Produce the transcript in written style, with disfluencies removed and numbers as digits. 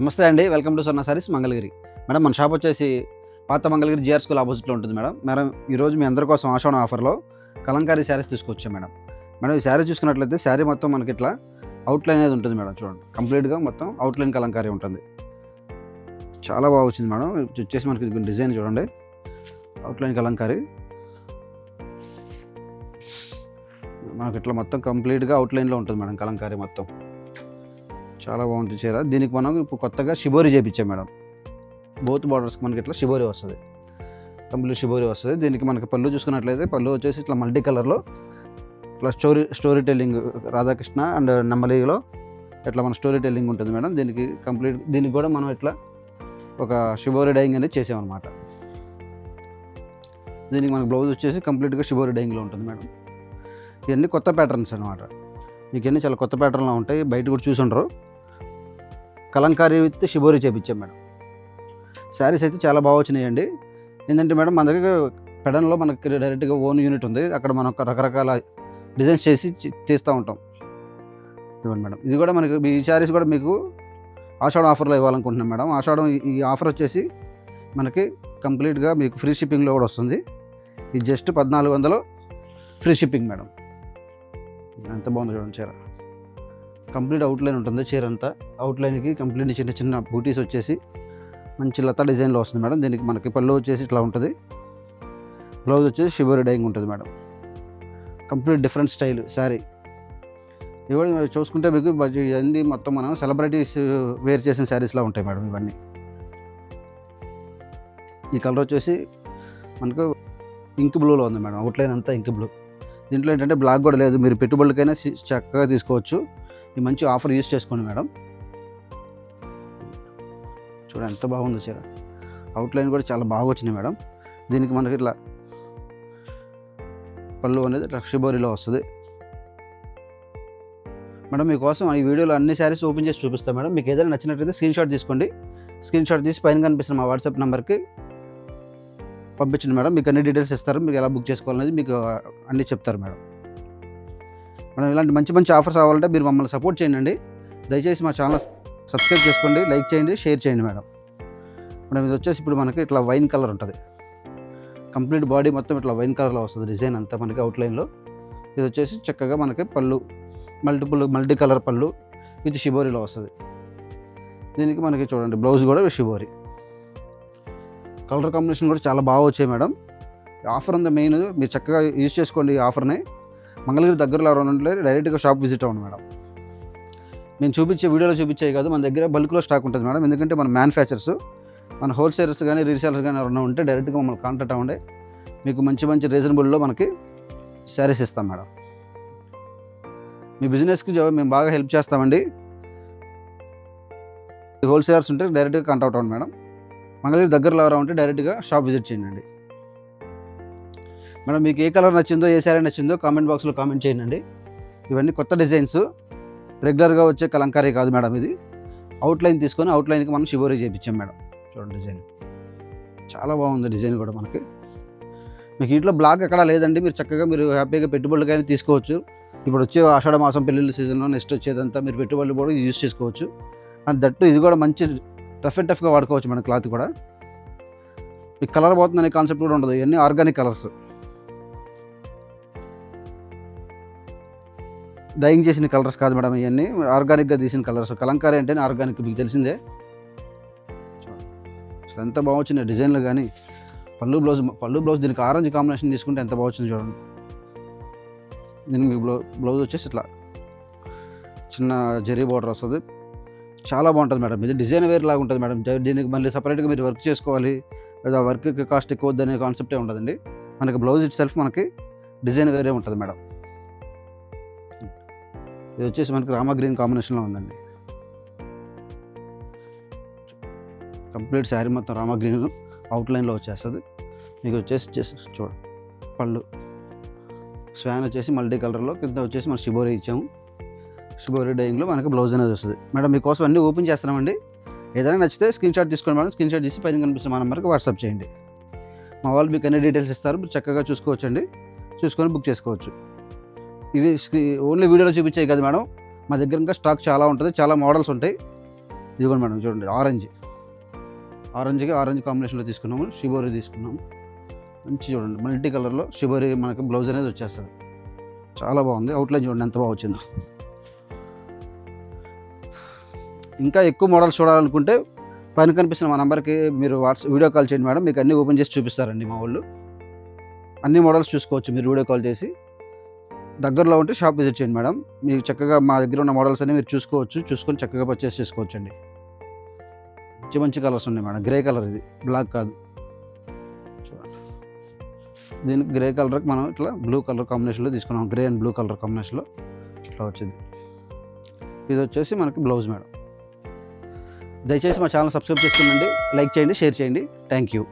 నమస్తే అండి, welcome to Swarna saris Mangalagiri. Madam మన షాప్ వచ్చేసి పాత మంగళగిరి జిఆర్ స్కూల్ ఆపోజిట్లో ఉంటుంది మేడం. ఈరోజు మీ అందరి కోసం ఆషాఢం ఆఫర్లో కలంకారీ శారీస్ తీసుకొచ్చాం మేడం. ఈ శారీ చూసుకున్నట్లయితే శారీ మొత్తం మనకి ఇట్లా అవుట్లైన్ అనేది ఉంటుంది మేడం. చూడండి, కంప్లీట్గా మొత్తం అవుట్లైన్ కలంకారీ ఉంటుంది. చాలా బాగా వచ్చింది మేడం. వచ్చేసి మనకి డిజైన్ చూడండి, అవుట్లైన్ కలంకారీ మనకి ఇట్లా మొత్తం కంప్లీట్గా అవుట్లైన్లో ఉంటుంది మేడం. కలంకారీ మొత్తం చాలా బాగుంటుంది చీర. దీనికి మనం ఇప్పుడు కొత్తగా షిబోరి చేయించాం మేడం. బోత్ బార్డర్స్కి మనకి ఇట్లా షిబోరి వస్తుంది, కంప్లీట్ షిబోరి వస్తుంది. దీనికి మనకి పళ్ళు చూసుకున్నట్లయితే పళ్ళు వచ్చేసి ఇట్లా మల్టీ కలర్లో ఇట్లా స్టోరీ టెల్లింగ్ రాధాకృష్ణ అండ్ నెమ్మలిలో ఇట్లా మన స్టోరీ టెల్లింగ్ ఉంటుంది మేడం. దీనికి కూడా మనం ఇట్లా ఒక షిబోరి డైయింగ్ అనేది చేసామన్నమాట. దీనికి మనకి బ్లౌజ్ వచ్చేసి కంప్లీట్గా షిబోరి డైయింగ్లో ఉంటుంది మేడం. ఇవన్నీ కొత్త ప్యాటర్న్స్ అనమాట. మీకు ఇవన్నీ చాలా కొత్త ప్యాటర్న్లో ఉంటాయి, బయట కూడా చూసుంటారు. కలంకారీ విత్ షిబోరి చేయించాం మేడం. శారీస్ అయితే చాలా బాగా వచ్చినాయండి. ఏంటంటే మేడం, మన దగ్గర పెడన్లో మనకి డైరెక్ట్గా ఓన్ యూనిట్ ఉంది. అక్కడ మనం రకరకాల డిజైన్స్ చేసి తీస్తూ ఉంటాం. ఇవ్వండి మేడం, ఇది కూడా మనకి ఈ శారీస్ కూడా మీకు ఆషాఢం ఆఫర్లో ఇవ్వాలనుకుంటున్నాం మేడం. ఆషాఢం ఈ ఆఫర్ వచ్చేసి మనకి కంప్లీట్గా మీకు ఫ్రీ షిప్పింగ్లో కూడా వస్తుంది. ఇది జస్ట్ 1400 ఫ్రీ షిప్పింగ్ మేడం. ఎంత బాగుందో చూడండి చీర. కంప్లీట్ అవుట్లైన్ ఉంటుంది చీర అంతా. అవుట్లైన్కి కంప్లీట్ చిన్న చిన్న బూటీస్ వచ్చేసి మంచి లతా డిజైన్లో వస్తుంది మేడం. దీనికి మనకి పళ్ళు వచ్చేసి ఇట్లా ఉంటుంది, బ్లౌజ్ వచ్చేసి షిబోరి డైయింగ్ ఉంటుంది madam. Complete different style sari. ఇవి కూడా చూసుకుంటే మీకు ఇవన్నీ మొత్తం మనం సెలబ్రిటీస్ వేర్ చేసిన శారీస్లా ఉంటాయి మేడం ఇవన్నీ. ఈ కలర్ వచ్చేసి మనకు ఇంక్ బ్లూలో ఉంది మేడం. అవుట్లైన్ అంతా ఇంక్ బ్లూ. దీంట్లో ఏంటంటే బ్లాక్ కూడా లేదు, మీరు పెట్టుబడులకైనా చక్కగా తీసుకోవచ్చు. ఈ మంచి ఆఫర్ యూజ్ చేసుకోండి మేడం. చూడండి ఎంత బాగుందో చీర. అవుట్లైన్ కూడా చాలా బాగా వచ్చినాయి మేడం. దీనికి మనకి ఇట్లా పళ్ళు అనేది ఇట్లా షిబోరిలో వస్తుంది మేడం. మీకోసం ఈ వీడియోలో అన్ని శారీస్ ఓపెన్ చేసి చూపిస్తాను మేడం. మీకు ఏదైనా నచ్చినట్లయితే స్క్రీన్ షాట్ తీసుకోండి. స్క్రీన్ షాట్ తీసి పైన కనిపిస్తున్న మా వాట్సాప్ నెంబర్కి పంపించండి మేడం. మీకు అన్ని డీటెయిల్స్ ఇస్తారు, మీకు ఎలా బుక్ చేసుకోవాలనేది మీకు అన్నీ చెప్తారు మేడం. ఇలాంటి మంచి మంచి ఆఫర్స్ రావాలంటే మీరు మమ్మల్ని సపోర్ట్ చేయండి. దయచేసి మా ఛానల్ సబ్స్క్రైబ్ చేసుకోండి, లైక్ చేయండి, షేర్ చేయండి మేడం. ఇది వచ్చేసి ఇప్పుడు మనకి ఇట్లా వైన్ కలర్ ఉంటుంది. కంప్లీట్ బాడీ మొత్తం ఇట్లా వైన్ కలర్లో వస్తుంది డిజైన్ అంతా మనకి అవుట్లైన్లో. ఇది వచ్చేసి చక్కగా మనకి పళ్ళు మల్టీ కలర్ పళ్ళు విత్ షిబోరిలో వస్తుంది. దీనికి మనకి చూడండి బ్లౌజ్ కూడా షిబోరి. కలర్ కాంబినేషన్ కూడా చాలా బాగా వచ్చాయి మేడం. ఆఫర్ ఉంది మెయిన్, మీరు చక్కగా యూజ్ చేసుకోండి ఈ ఆఫర్ని. మంగళగిరి దగ్గరలో ఎవరైనా ఉంటే డైరెక్ట్గా షాప్ విజిట్ అవ్వండి మేడం. నేను వీడియోలో చూపించేవి కాదు, మన దగ్గర బల్క్లో స్టాక్ ఉంటుంది మేడం. ఎందుకంటే మన మ్యానుఫ్యాక్చర్స్, మన హోల్సేలర్స్ కానీ రీసేలర్స్ కానీ ఎవరైనా ఉంటే డైరెక్ట్గా మమ్మల్ని కాంటాక్ట్ అవ్వండి. మీకు మంచి మంచి రీజనబుల్లో మనకి శారీస్ ఇస్తాం మేడం. మీ బిజినెస్కి మేము బాగా హెల్ప్ చేస్తామండి. హోల్సేలర్స్ ఉంటే డైరెక్ట్గా కాంటాక్ట్ అవ్వండి మేడం. మంగళగిరి దగ్గరలో ఎవరైనా ఉంటే డైరెక్ట్గా షాప్ విజిట్ చేయండి మేడం. మీకు ఏ కలర్ నచ్చిందో, ఏ శారీ నచ్చిందో కామెంట్ బాక్స్లో కామెంట్ చేయండి. ఇవన్నీ కొత్త డిజైన్స్, రెగ్యులర్గా వచ్చే కలంకారీ కాదు మేడం. ఇది అవుట్లైన్ తీసుకొని అవుట్లైన్కి మనం షిబోరి చేయించాం మేడం. చూడండి డిజైన్ చాలా బాగుంది. డిజైన్ కూడా మనకి మీకు ఇంట్లో బ్లాక్ ఎక్కడా లేదండి. మీరు హ్యాపీగా పెట్టుబడులకైనా తీసుకోవచ్చు. ఇప్పుడు వచ్చే ఆషాఢ మాసం పెళ్ళిళ్ళ సీజన్లో నెక్స్ట్ వచ్చేదంతా మీరు పెట్టుబడులు కూడా యూజ్ చేసుకోవచ్చు. అండ్ దట్టు ఇది కూడా మంచి రఫ్ అండ్ టఫ్గా వాడుకోవచ్చు మన క్లాత్ కూడా. ఈ కలర్ పోతుందనే కాన్సెప్ట్ కూడా ఉండదు. ఇవన్నీ ఆర్గానిక్ కలర్స్, డైయింగ్ చేసిన కలర్స్ కాదు మేడం. ఇవన్నీ ఆర్గానిక్గా తీసిన కలర్స్. కలంకారీ అంటేనే ఆర్గానిక్, మీకు తెలిసిందే. అసలు ఎంత బాగా వచ్చింది డిజైన్లు కానీ. పళ్ళు బ్లౌజ్ దీనికి ఆరెంజ్ కాంబినేషన్ తీసుకుంటే ఎంత బాగా వచ్చింది చూడండి. దీనికి బ్లౌజ్ వచ్చేసి ఇట్లా చిన్న జరీ బార్డర్ వస్తుంది. చాలా బాగుంటుంది మేడం. ఇది డిజైన్ వేర్ లాగా ఉంటుంది మేడం. దీనికి మళ్ళీ సపరేట్గా మీరు వర్క్ చేసుకోవాలి, లేదా వర్క్కి కాస్ట్ ఎక్కువ వద్దనే కాన్సెప్టే ఉండదండి. మనకి బ్లౌజ్ ఇట్ సెల్ఫ్ మనకి డిజైన్ వేరే ఉంటుంది మేడం. ఇది వచ్చేసి మనకి రామా గ్రీన్ కాంబినేషన్లో ఉందండి. కంప్లీట్ శారీ మొత్తం రామా గ్రీన్ అవుట్లైన్లో వచ్చేస్తుంది. మీకు వచ్చేసి పళ్ళు స్వాన్ వచ్చేసి మల్టీ కలర్లో, కింద వచ్చేసి మనం షిబోరి ఇచ్చాము. షిబోరి డైయింగ్లో మనకి బ్లౌజ్ అనేది వస్తుంది మేడం. మీకోసం అన్నీ ఓపెన్ చేస్తున్నామండి. ఏదైనా నచ్చితే స్క్రీన్ షాట్ తీసుకోండి మేడం. స్క్రీన్ షాట్ తీసి పైన కనిపిస్తున్న మా నెంబర్కి వాట్సాప్ చేయండి. మా వాళ్ళు మీకు అన్ని డీటెయిల్స్ ఇస్తారు, చక్కగా చూసుకోవచ్చండి. చూసుకొని బుక్ చేసుకోవచ్చు. ఇవి ఓన్లీ వీడియోలో చూపించాయి కదా మేడం. మా దగ్గర ఇంకా స్టాక్ చాలా ఉంటుంది, చాలా మోడల్స్ ఉంటాయి. ఇదిగోండి మేడం చూడండి, ఆరెంజ్కి ఆరెంజ్ కాంబినేషన్లో తీసుకున్నాము. షిబోరి తీసుకున్నాము, మంచి చూడండి మల్టీ కలర్లో షిబోరి మనకి బ్లౌజ్ అనేది వచ్చేస్తుంది. చాలా బాగుంది. అవుట్లైన్ చూడండి ఎంత బాగా వచ్చిందో. ఇంకా ఎక్కువ మోడల్స్ చూడాలనుకుంటే పైన కనిపిస్తున్న మా నెంబర్కి మీరు వీడియో కాల్ చేయండి మేడం, మీకు అన్నీ ఓపెన్ చేసి చూపిస్తారండి మా వాళ్ళు. అన్ని మోడల్స్ చూసుకోవచ్చు మీరు వీడియో కాల్ చేసి. దగ్గరలో ఉంటే షాప్ విజిట్ చేయండి మేడం, మీకు చక్కగా మా దగ్గర ఉన్న మోడల్స్ అన్ని మీరు చూసుకొని చక్కగా పర్చేస్ చేసుకోవచ్చండి. మంచి కలర్స్ ఉన్నాయి మేడం. గ్రే కలర్, ఇది బ్లాక్ కాదు. దీనికి గ్రే కలర్కి మనం ఇట్లా బ్లూ కలర్ కాంబినేషన్లో తీసుకున్నాం. గ్రే అండ్ బ్లూ కలర్ కాంబినేషన్లో ఇట్లా వచ్చింది. ఇది వచ్చేసి మనకి బ్లౌజ్ మేడం. దయచేసి మా ఛానల్ సబ్స్క్రైబ్ చేసుకోండి, లైక్ చేయండి, షేర్ చేయండి. Thank you.